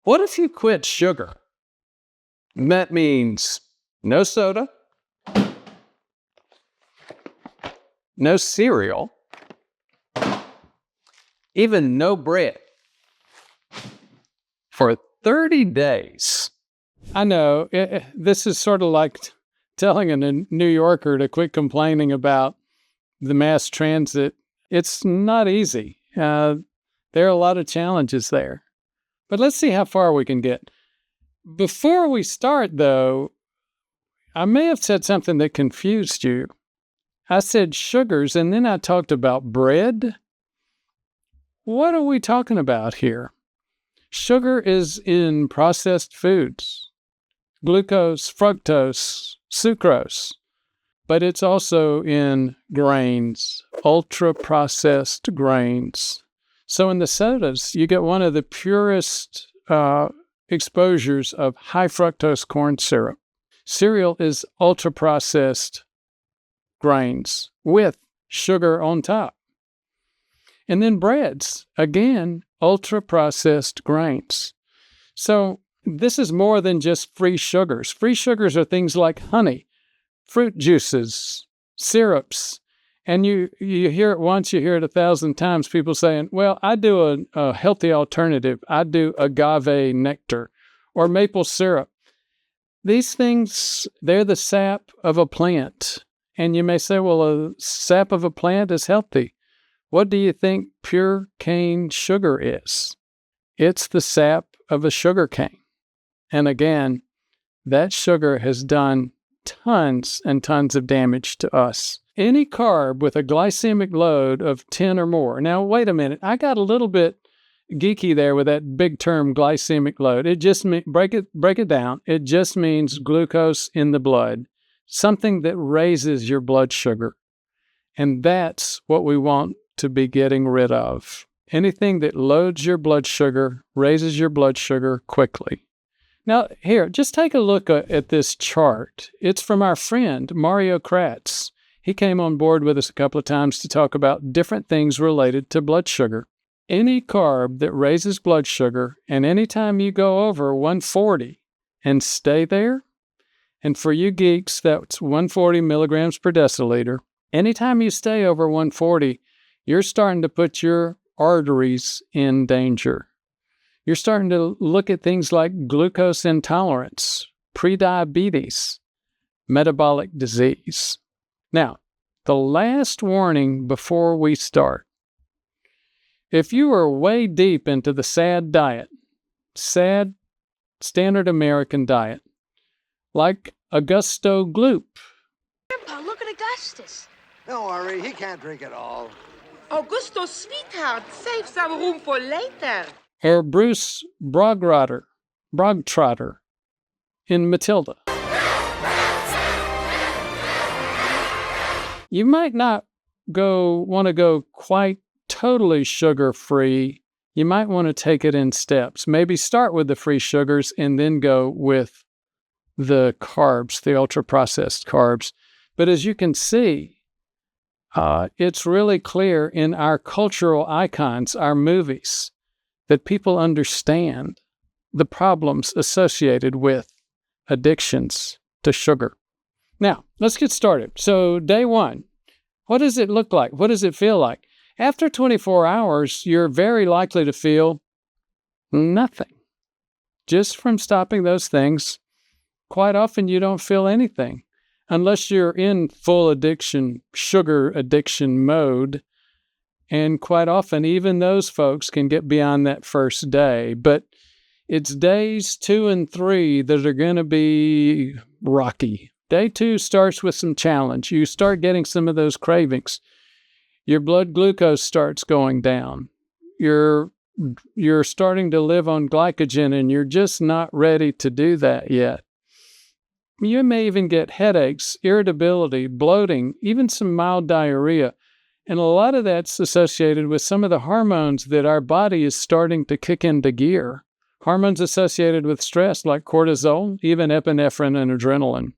What if you quit sugar? That means no soda, no cereal, even no bread for 30 days. I know, this is sort of like telling a New Yorker to quit complaining about the mass transit. It's not easy. There are a lot of challenges there. But let's see how far we can get. Before we start, though, I may have said something that confused you. I said sugars, and then I talked about bread. What are we talking about here? Sugar is in processed foods, glucose, fructose, sucrose, but it's also in grains, ultra-processed grains. So in the sodas, you get one of the purest exposures of high fructose corn syrup. Cereal is ultra-processed grains with sugar on top. And then breads, again, ultra-processed grains. So this is more than just free sugars. Free sugars are things like honey, fruit juices, syrups. And you hear it once, you hear it 1,000 times, people saying, well, I do a healthy alternative. I do agave nectar or maple syrup. These things, they're the sap of a plant. And you may say, well, a sap of a plant is healthy. What do you think pure cane sugar is? It's the sap of a sugar cane. And again, that sugar has done tons and tons of damage to us. Any carb with a glycemic load of 10 or more. Now, wait a minute. I got a little bit geeky there with that big term glycemic load. It just break it down. It just means glucose in the blood, something that raises your blood sugar. And that's what we want to be getting rid of. Anything that loads your blood sugar, raises your blood sugar quickly. Now, here, just take a look at this chart. It's from our friend, Mario Kratz. He came on board with us a couple of times to talk about different things related to blood sugar. Any carb that raises blood sugar, and anytime you go over 140 and stay there, and for you geeks, that's 140 milligrams per deciliter, anytime you stay over 140, you're starting to put your arteries in danger. You're starting to look at things like glucose intolerance, prediabetes, metabolic disease. Now, the last warning before we start. If you are way deep into the SAD diet, SAD, standard American diet, like Augusto Gloop. Grandpa, look at Augustus. Don't worry, he can't drink it all. Augusto's sweetheart, save some room for later. Or Bruce Brogtrotter in Matilda. You might not want to go quite totally sugar-free. You might want to take it in steps. Maybe start with the free sugars and then go with the carbs, the ultra-processed carbs. But as you can see, it's really clear in our cultural icons, our movies, that people understand the problems associated with addictions to sugar. Now, let's get started. So, day one, what does it look like? What does it feel like? After 24 hours, you're very likely to feel nothing. Just from stopping those things, quite often you don't feel anything. Unless you're in full addiction, sugar addiction mode. And quite often, even those folks can get beyond that first day. But it's days 2 and 3 that are going to be rocky. Day 2 starts with some challenge. You start getting some of those cravings. Your blood glucose starts going down. You're starting to live on glycogen, and you're just not ready to do that yet. You may even get headaches, irritability, bloating, even some mild diarrhea. And a lot of that's associated with some of the hormones that our body is starting to kick into gear. Hormones associated with stress like cortisol, even epinephrine and adrenaline.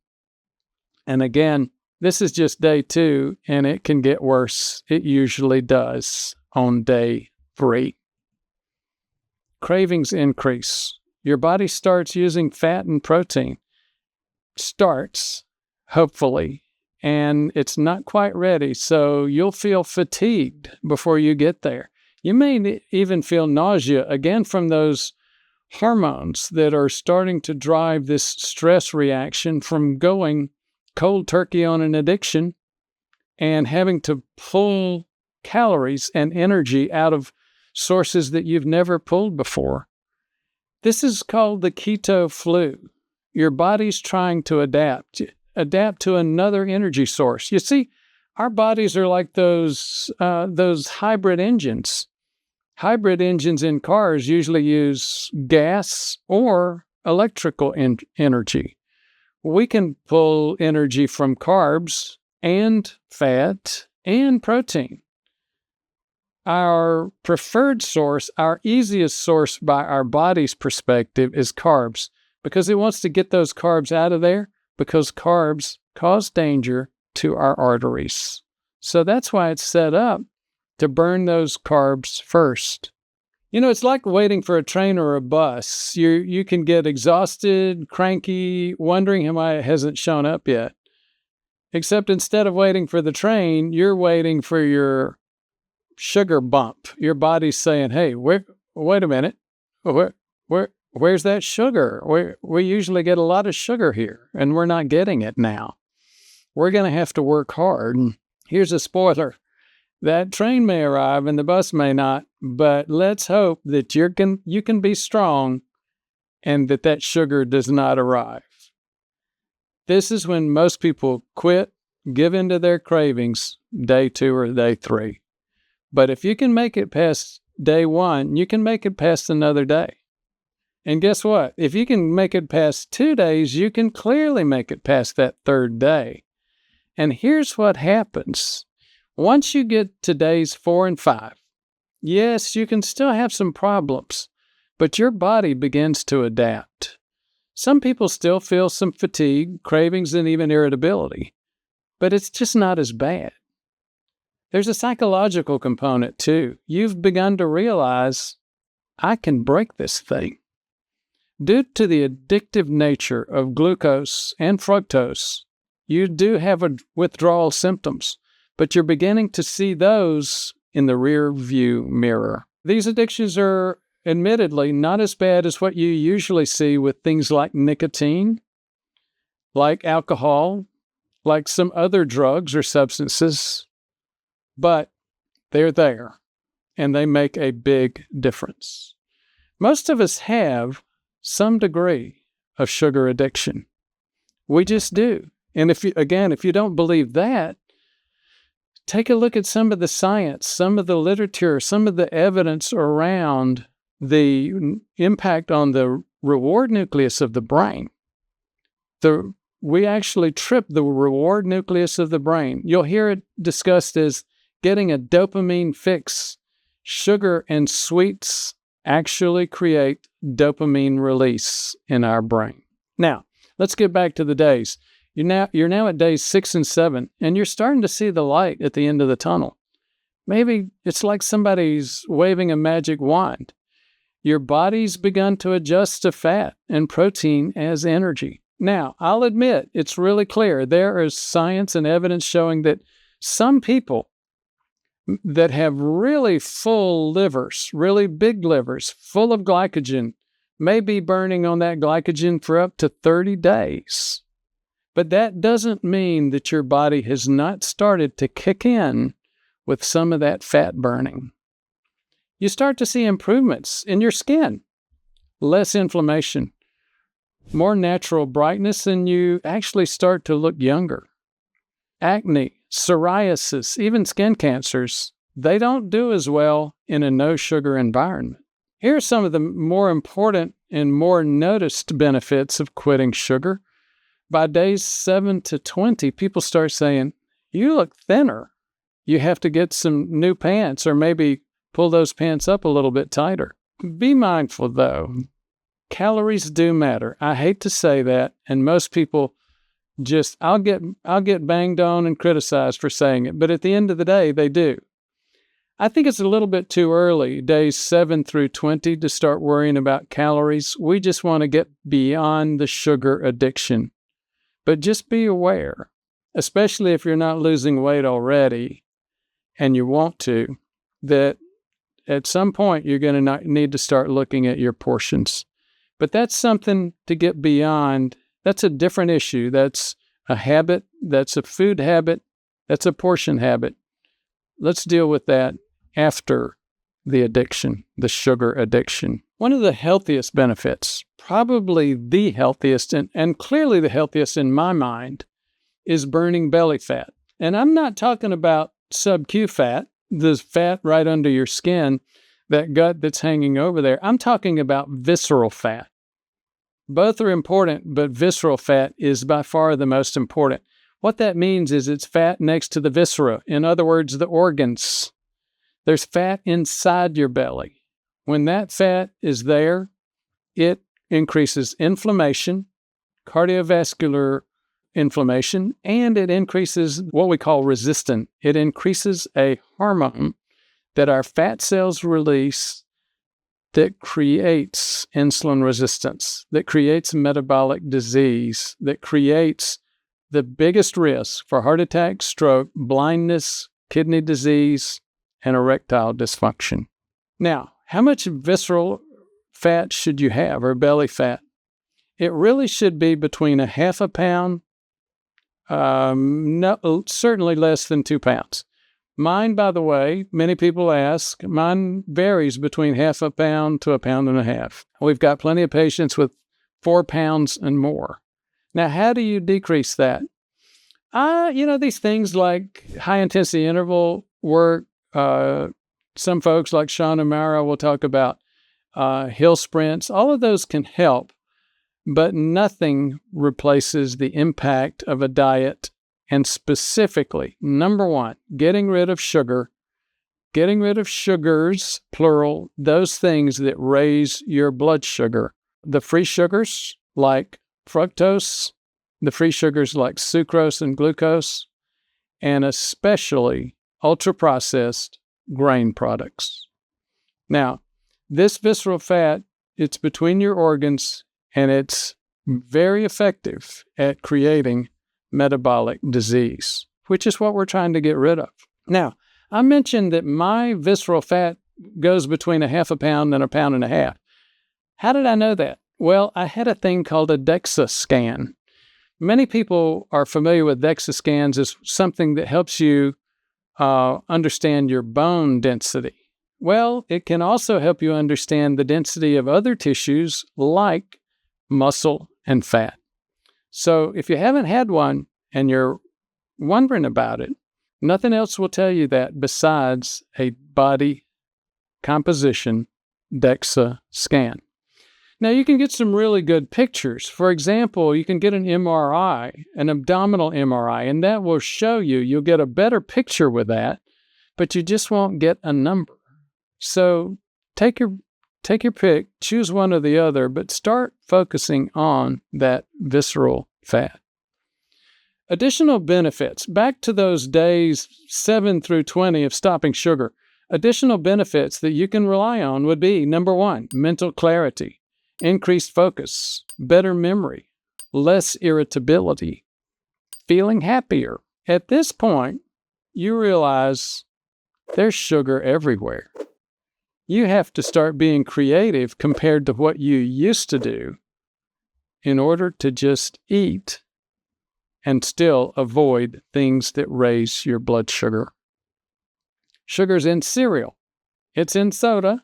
And again, this is just day 2, and it can get worse. It usually does on day 3. Cravings increase. Your body starts using fat and protein. Starts, hopefully, and it's not quite ready, so you'll feel fatigued before you get there. You may even feel nausea, again, from those hormones that are starting to drive this stress reaction from going cold turkey on an addiction and having to pull calories and energy out of sources that you've never pulled before. This is called the keto flu. Your body's trying to adapt to another energy source. You see, our bodies are like those hybrid engines. Hybrid engines in cars usually use gas or electrical energy. We can pull energy from carbs and fat and protein. Our preferred source, our easiest source by our body's perspective, is carbs, because it wants to get those carbs out of there, because carbs cause danger to our arteries. So that's why it's set up to burn those carbs first. You know, it's like waiting for a train or a bus. You can get exhausted, cranky, wondering why it hasn't shown up yet. Except instead of waiting for the train, you're waiting for your sugar bump. Your body's saying, hey, wait a minute. Where's that sugar? We usually get a lot of sugar here, and we're not getting it now. We're going to have to work hard. And here's a spoiler. That train may arrive and the bus may not, but let's hope that you can be strong and that sugar does not arrive. This is when most people quit, give in to their cravings, day 2 or day 3. But if you can make it past day 1, you can make it past another day. And guess what? If you can make it past 2 days, you can clearly make it past that 3rd day. And here's what happens. Once you get to days 4 and 5, yes, you can still have some problems, but your body begins to adapt. Some people still feel some fatigue, cravings, and even irritability, but it's just not as bad. There's a psychological component too. You've begun to realize, I can break this thing. Due to the addictive nature of glucose and fructose, you do have withdrawal symptoms, but you're beginning to see those in the rear view mirror. These addictions are admittedly not as bad as what you usually see with things like nicotine, like alcohol, like some other drugs or substances, but they're there, and they make a big difference. Most of us have some degree of sugar addiction. We just do. And if you don't believe that, take a look at some of the science, some of the literature, some of the evidence around the impact on the reward nucleus of the brain. We actually trip the reward nucleus of the brain. You'll hear it discussed as getting a dopamine fix. Sugar and sweets actually create dopamine release in our brain. Now, let's get back to the days. You're now at days 6 and 7, and you're starting to see the light at the end of the tunnel. Maybe it's like somebody's waving a magic wand. Your body's begun to adjust to fat and protein as energy. Now, I'll admit, it's really clear. There is science and evidence showing that some people that have really full livers, really big livers, full of glycogen, may be burning on that glycogen for up to 30 days. But that doesn't mean that your body has not started to kick in with some of that fat burning. You start to see improvements in your skin, less inflammation, more natural brightness, and you actually start to look younger. Acne, psoriasis, even skin cancers, they don't do as well in a no-sugar environment. Here are some of the more important and more noticed benefits of quitting sugar. By days 7 to 20, people start saying, you look thinner. You have to get some new pants or maybe pull those pants up a little bit tighter. Be mindful, though. Calories do matter. I hate to say that, and most people I'll get banged on and criticized for saying it, but at the end of the day, they do. I think it's a little bit too early, days 7 through 20, to start worrying about calories. We just want to get beyond the sugar addiction. But just be aware, especially if you're not losing weight already and you want to, that at some point you're going to need to start looking at your portions. But that's something to get beyond. That's a different issue. That's a habit. That's a food habit. That's a portion habit. Let's deal with that after the addiction, the sugar addiction. One of the healthiest benefits, probably the healthiest and clearly the healthiest in my mind, is burning belly fat. And I'm not talking about sub-Q fat, the fat right under your skin, that gut that's hanging over there. I'm talking about visceral fat. Both are important, but visceral fat is by far the most important. What that means is it's fat next to the viscera. In other words, the organs. There's fat inside your belly. When that fat is there, it increases inflammation, cardiovascular inflammation, and it increases what we call resistin. It increases a hormone that our fat cells release that creates insulin resistance, that creates metabolic disease, that creates the biggest risk for heart attack, stroke, blindness, kidney disease, and erectile dysfunction. Now, how much visceral fat should you have, or belly fat? It really should be between a half a pound, certainly less than 2 pounds. Mine, by the way, many people ask, mine varies between half a pound to 1.5 pounds. We've got plenty of patients with 4 pounds and more. Now, how do you decrease that? These things like high-intensity interval work, some folks like Sean O'Mara will talk about hill sprints. All of those can help, but nothing replaces the impact of a diet, and specifically, number one, getting rid of sugar, getting rid of sugars, plural, those things that raise your blood sugar. The free sugars like fructose, the free sugars like sucrose and glucose, and especially ultra-processed grain products. Now, this visceral fat, it's between your organs, and it's very effective at creating metabolic disease, which is what we're trying to get rid of. Now, I mentioned that my visceral fat goes between a half a pound and 1.5 pounds. How did I know that? Well, I had a thing called a DEXA scan. Many people are familiar with DEXA scans as something that helps you understand your bone density. Well, it can also help you understand the density of other tissues like muscle and fat. So if you haven't had one and you're wondering about it, nothing else will tell you that besides a body composition DEXA scan. Now, you can get some really good pictures. For example, you can get an MRI, an abdominal MRI, and that will show you, you'll get a better picture with that, but you just won't get a number. So take your pick, choose one or the other, but start focusing on that visceral fat. Additional benefits, back to those days 7 through 20 of stopping sugar. Additional benefits that you can rely on would be, number one, mental clarity, increased focus, better memory, less irritability, feeling happier. At this point, you realize there's sugar everywhere. You have to start being creative compared to what you used to do in order to just eat and still avoid things that raise your blood sugar. Sugar's in cereal, it's in soda,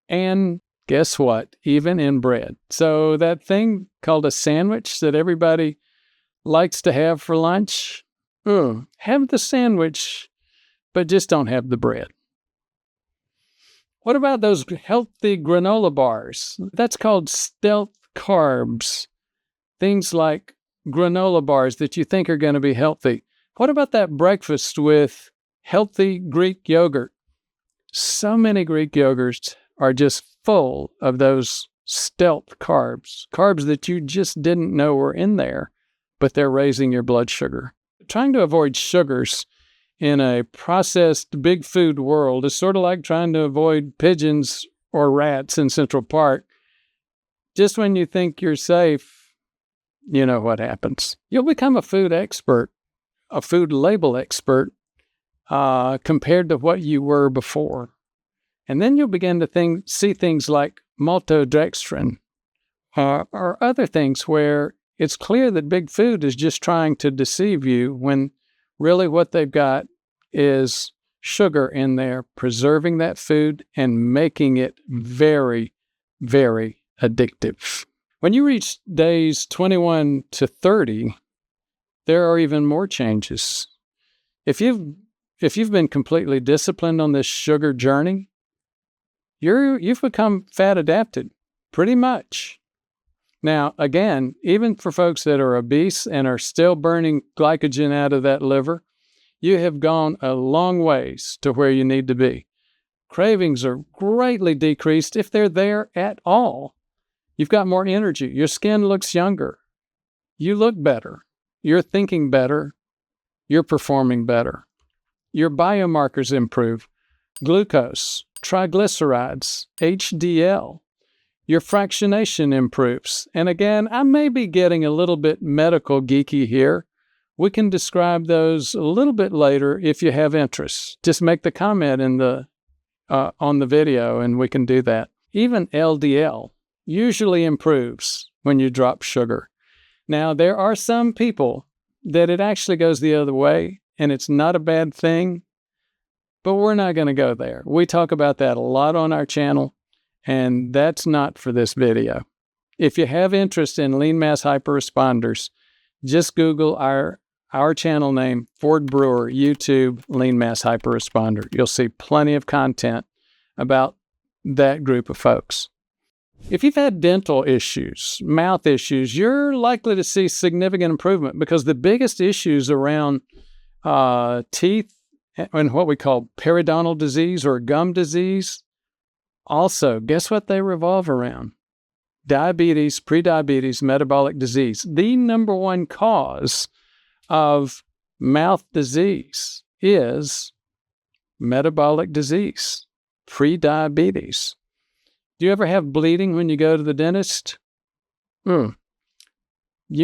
and guess what? Even in bread. So that thing called a sandwich that everybody likes to have for lunch, have the sandwich, but just don't have the bread. What about those healthy granola bars? That's called stealth carbs. Things like granola bars that you think are going to be healthy. What about that breakfast with healthy Greek yogurt? So many Greek yogurts are just full of those stealth carbs, carbs that you just didn't know were in there, but they're raising your blood sugar. Trying to avoid sugars in a processed big food world is sort of like trying to avoid pigeons or rats in Central Park. Just when you think you're safe, you know what happens. You'll become a food expert, a food label expert, compared to what you were before. And then you'll begin to see things like maltodextrin or other things where it's clear that big food is just trying to deceive you when really what they've got is sugar in there, preserving that food and making it very, very addictive. When you reach days 21 to 30, there are even more changes. If you've been completely disciplined on this sugar journey, you've become fat adapted, pretty much. Now, again, even for folks that are obese and are still burning glycogen out of that liver, you have gone a long ways to where you need to be. Cravings are greatly decreased if they're there at all. You've got more energy. Your skin looks younger. You look better. You're thinking better. You're performing better. Your biomarkers improve. Glucose, triglycerides, HDL. Your fractionation improves. And again, I may be getting a little bit medical geeky here. We can describe those a little bit later if you have interest. Just make the comment on the video and we can do that. Even LDL usually improves when you drop sugar. Now, there are some people that it actually goes the other way, and it's not a bad thing, but we're not going to go there. We talk about that a lot on our channel, and that's not for this video. If you have interest in lean mass hyperresponders, just Google our channel name, Ford Brewer, YouTube, lean mass hyperresponder. You'll see plenty of content about that group of folks. If you've had dental issues, mouth issues, you're likely to see significant improvement because the biggest issues around teeth and what we call periodontal disease or gum disease, also, guess what they revolve around? Diabetes, prediabetes, metabolic disease. The number one cause of mouth disease is metabolic disease, prediabetes. Do you ever have bleeding when you go to the dentist? You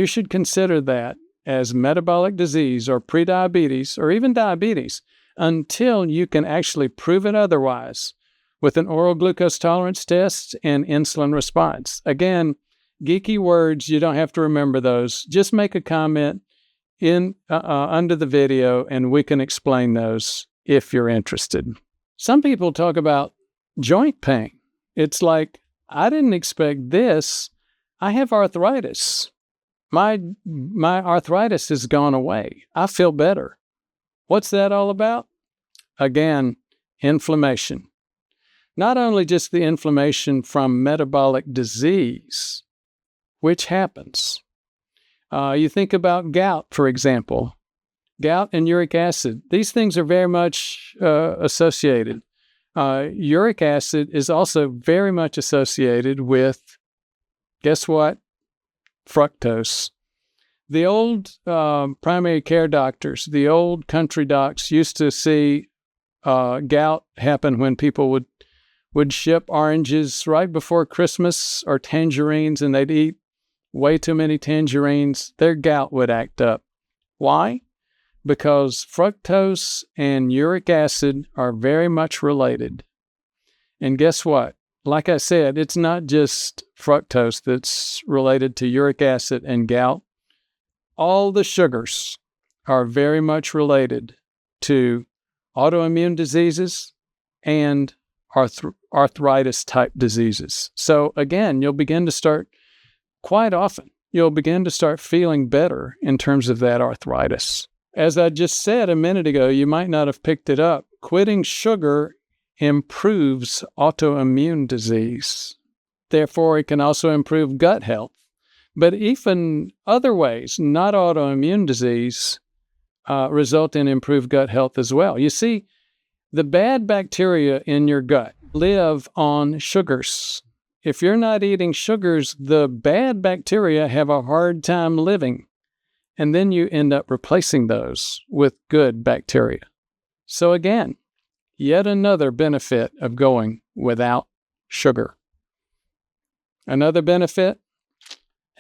should consider that as metabolic disease or prediabetes or even diabetes until you can actually prove it otherwise with an oral glucose tolerance test and insulin response. Again, geeky words, you don't have to remember those. Just make a comment under the video and we can explain those if you're interested. Some people talk about joint pain. It's like, I didn't expect this. I have arthritis. My arthritis has gone away. I feel better. What's that all about? Again, inflammation. Not only just the inflammation from metabolic disease, which happens. You think about gout, for example. Gout and uric acid. These things are very much associated. Uric acid is also very much associated with, guess what? Fructose. The old primary care doctors, the old country docs used to see gout happen when people would ship oranges right before Christmas or tangerines, and they'd eat way too many tangerines. Their gout would act up. Why? Because fructose and uric acid are very much related. And guess what? Like I said, it's not just fructose that's related to uric acid and gout. All the sugars are very much related to autoimmune diseases and arthritis-type diseases. So again, you'll begin to start feeling better in terms of that arthritis. As I just said a minute ago, you might not have picked it up. Quitting sugar improves autoimmune disease. Therefore, it can also improve gut health. But even other ways, not autoimmune disease, result in improved gut health as well. You see, the bad bacteria in your gut live on sugars. If you're not eating sugars, the bad bacteria have a hard time living. And then you end up replacing those with good bacteria. So again, yet another benefit of going without sugar. Another benefit,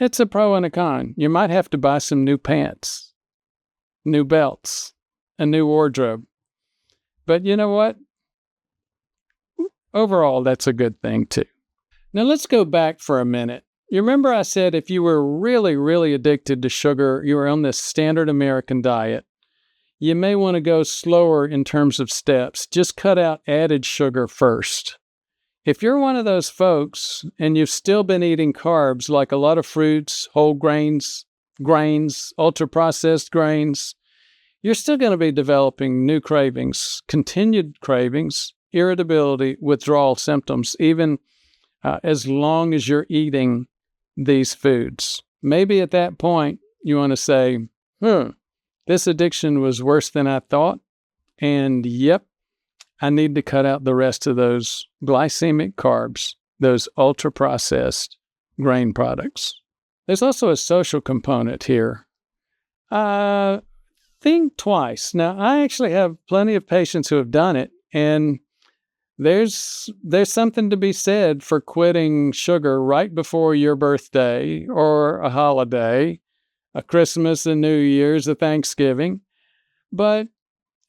it's a pro and a con. You might have to buy some new pants, new belts, a new wardrobe. But you know what? Overall, that's a good thing too. Now let's go back for a minute. You remember I said if you were really, really addicted to sugar, you were on this standard American diet, you may want to go slower in terms of steps. Just cut out added sugar first. If you're one of those folks and you've still been eating carbs like a lot of fruits, whole grains, ultra-processed grains, you're still going to be developing new cravings, continued cravings, irritability, withdrawal symptoms, even as long as you're eating these foods. Maybe at that point, you want to say, this addiction was worse than I thought, and yep, I need to cut out the rest of those glycemic carbs, those ultra-processed grain products. There's also a social component here. Think twice. Now, I actually have plenty of patients who have done it, and there's something to be said for quitting sugar right before your birthday or a holiday, a Christmas, a New Year's, a Thanksgiving. But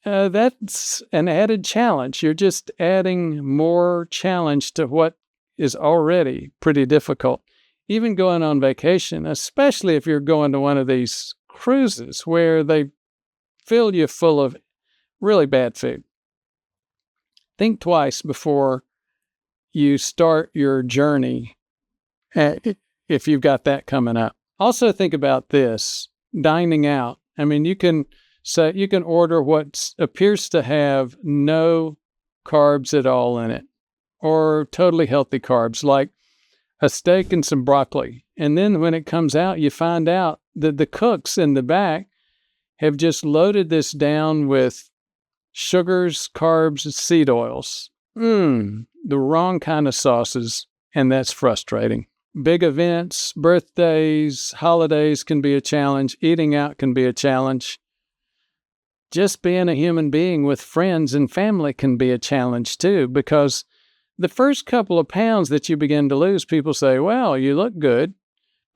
that's an added challenge. You're just adding more challenge to what is already pretty difficult. Even going on vacation, especially if you're going to one of these cruises where they fill you full of really bad food. Think twice before you start your journey if you've got that coming up. Also think about this, dining out. I mean, you can order what appears to have no carbs at all in it, or totally healthy carbs, like a steak and some broccoli. And then when it comes out, you find out that the cooks in the back have just loaded this down with sugars, carbs, and seed oils. The wrong kind of sauces, and that's frustrating. Big events, birthdays, holidays can be a challenge. Eating out can be a challenge. Just being a human being with friends and family can be a challenge too, because the first couple of pounds that you begin to lose, people say, well, you look good.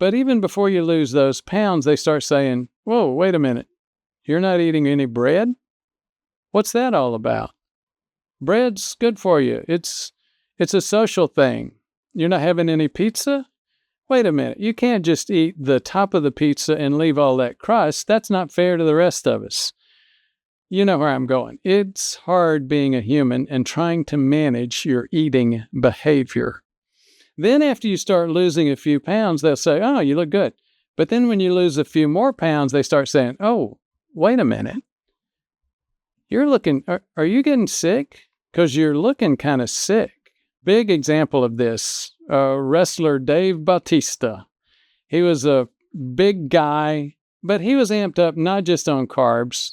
But even before you lose those pounds, they start saying, whoa, wait a minute. You're not eating any bread? What's that all about? Bread's good for you. It's a social thing. You're not having any pizza? Wait a minute. You can't just eat the top of the pizza and leave all that crust. That's not fair to the rest of us. You know where I'm going. It's hard being a human and trying to manage your eating behavior. Then after you start losing a few pounds, they'll say, oh, you look good. But then when you lose a few more pounds, they start saying, oh, wait a minute. You're looking, are you getting sick? Because you're looking kind of sick. Big example of this, wrestler Dave Bautista. He was a big guy, but he was amped up not just on carbs,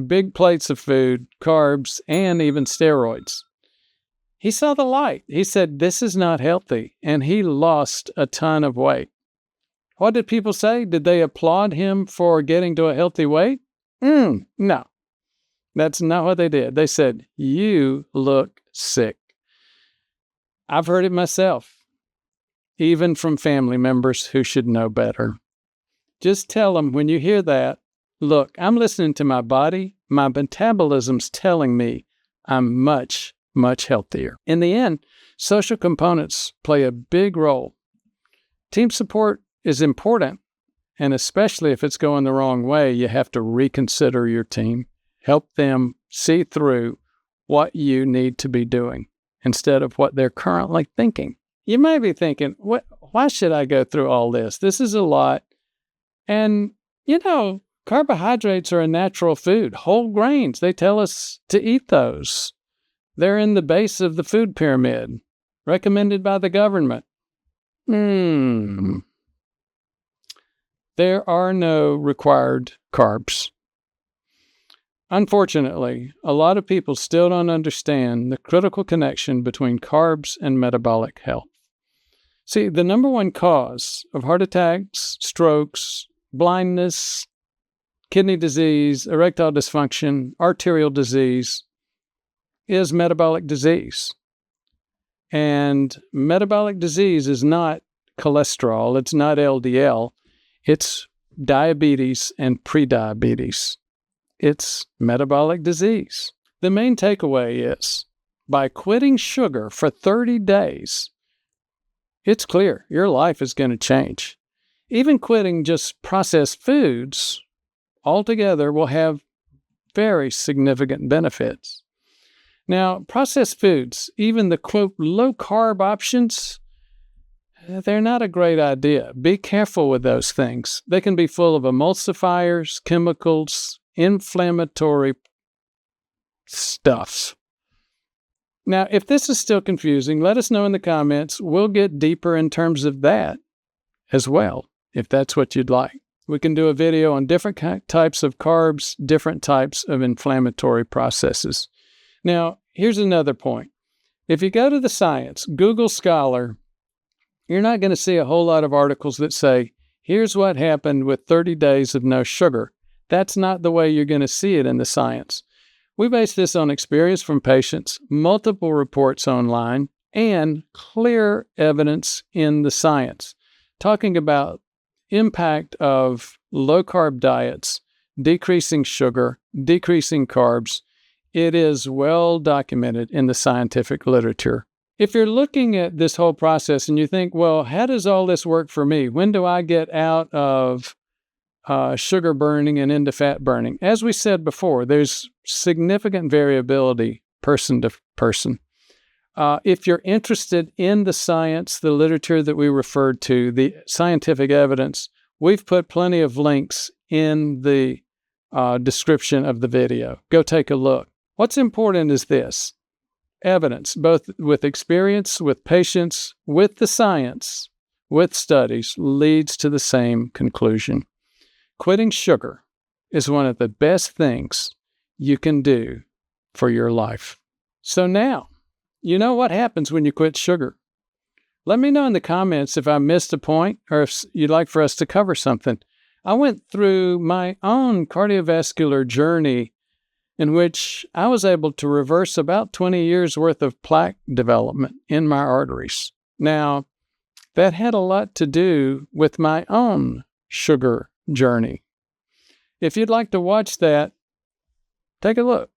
big plates of food, carbs, and even steroids. He saw the light. He said, this is not healthy, and he lost a ton of weight. What did people say? Did they applaud him for getting to a healthy weight? No. That's not what they did. They said, you look sick. I've heard it myself, even from family members who should know better. Just tell them when you hear that, look, I'm listening to my body. My metabolism's telling me I'm much, much healthier. In the end, social components play a big role. Team support is important, and especially if it's going the wrong way, you have to reconsider your team. Help them see through what you need to be doing instead of what they're currently thinking. You may be thinking, why should I go through all this? This is a lot. And, carbohydrates are a natural food. Whole grains, they tell us to eat those. They're in the base of the food pyramid, recommended by the government. There are no required carbs. Unfortunately, a lot of people still don't understand the critical connection between carbs and metabolic health. See, the number one cause of heart attacks, strokes, blindness, kidney disease, erectile dysfunction, arterial disease is metabolic disease. And metabolic disease is not cholesterol. It's not LDL. It's diabetes and prediabetes. It's metabolic disease. The main takeaway is, by quitting sugar for 30 days, it's clear your life is going to change. Even quitting just processed foods altogether will have very significant benefits. Now, processed foods, even the quote low-carb options, they're not a great idea. Be careful with those things. They can be full of emulsifiers, chemicals, inflammatory stuff. Now, if this is still confusing, let us know in the comments. We'll get deeper in terms of that as well, if that's what you'd like. We can do a video on different types of carbs, different types of inflammatory processes. Now, here's another point. If you go to the science, Google Scholar, you're not going to see a whole lot of articles that say, here's what happened with 30 days of no sugar. That's not the way you're going to see it in the science. We base this on experience from patients, multiple reports online, and clear evidence in the science, talking about impact of low-carb diets, decreasing sugar, decreasing carbs. It is well documented in the scientific literature. If you're looking at this whole process and you think, well, how does all this work for me? When do I get out of sugar burning and into fat burning? As we said before, there's significant variability person to person. If you're interested in the science, the literature that we referred to, the scientific evidence, we've put plenty of links in the description of the video. Go take a look. What's important is this: evidence, both with experience, with patients, with the science, with studies, leads to the same conclusion. Quitting sugar is one of the best things you can do for your life. So now, you know what happens when you quit sugar. Let me know in the comments if I missed a point or if you'd like for us to cover something. I went through my own cardiovascular journey in which I was able to reverse about 20 years worth of plaque development in my arteries. Now, that had a lot to do with my own sugar journey. If you'd like to watch that, take a look.